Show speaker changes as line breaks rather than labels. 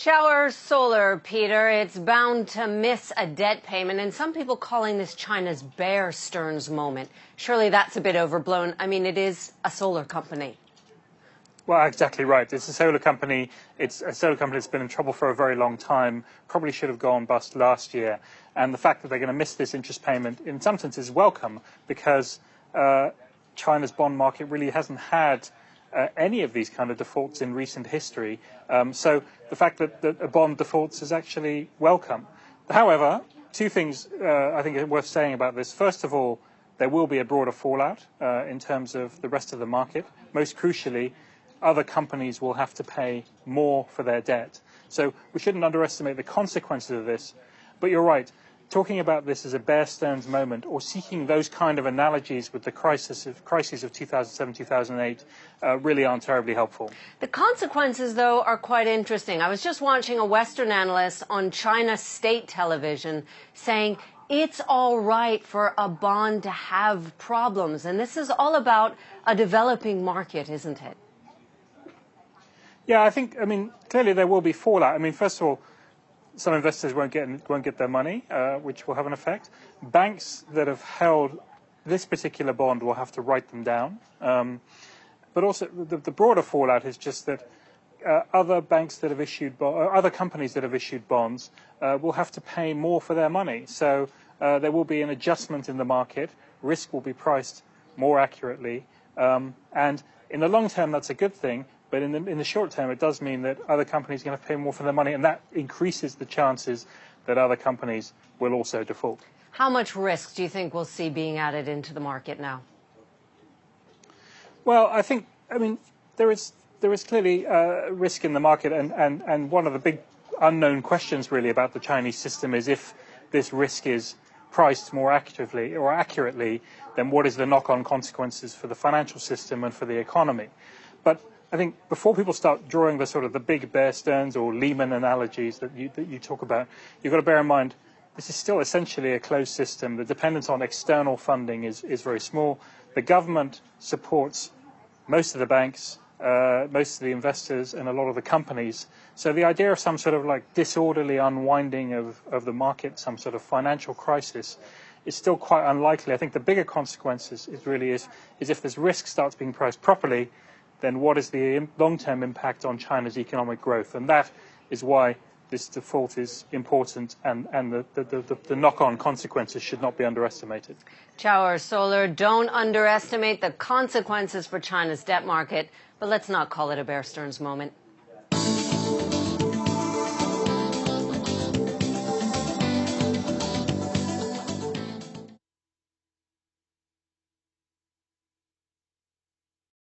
Shower Solar, Peter, it's bound to miss a debt payment, and some people calling this China's Bear Stearns moment. Surely that's a bit overblown. I mean, it is a solar company.
Well, exactly right. It's a solar company. It's a solar company that's been in trouble for a very long time, probably should have gone bust last year. And the fact that they're going to miss this interest payment, in some sense, is welcome because China's bond market really hasn't had any of these kind of defaults in recent history. So the fact that a bond defaults is actually welcome. However, two things I think are worth saying about this. First of all, there will be a broader fallout in terms of the rest of the market. Most crucially, other companies will have to pay more for their debt. So we shouldn't underestimate the consequences of this. But you're right. Talking about this as a Bear Stearns moment or seeking those kind of analogies with the crises of 2007, 2008 really aren't terribly helpful.
The consequences, though, are quite interesting. I was just watching a Western analyst on China state television saying it's all right for a bond to have problems. And this is all about a developing market, isn't it?
Yeah, I mean, clearly there will be fallout. I mean, first of all, some investors won't get their money, which will have an effect. Banks that have held this particular bond will have to write them down. But also, the broader fallout is just that other banks that have issued other companies that have issued bonds will have to pay more for their money. So there will be an adjustment in the market. Risk will be priced more accurately, and in the long term, that's a good thing. But in the short term, it does mean that other companies are going to pay more for their money, and that increases the chances that other companies will also default.
How much risk do you think we'll see being added into the market now?
Well, I mean, there is clearly risk in the market, and one of the big unknown questions really about the Chinese system is if this risk is priced more accurately, then what is the knock-on consequences for the financial system and for the economy? But I think before people start drawing the sort of the big Bear Stearns or Lehman analogies that you talk about, you've got to bear in mind this is still essentially a closed system. The dependence on external funding is very small. The government supports most of the banks, most of the investors, and a lot of the companies. So the idea of some sort of like disorderly unwinding of the market, some sort of financial crisis, is still quite unlikely. I think the bigger consequences is if this risk starts being priced properly, then what is the long-term impact on China's economic growth? And that is why this default is important, and the knock-on consequences should not be underestimated.
Shower Solar, don't underestimate the consequences for China's debt market, but let's not call it a Bear Stearns moment.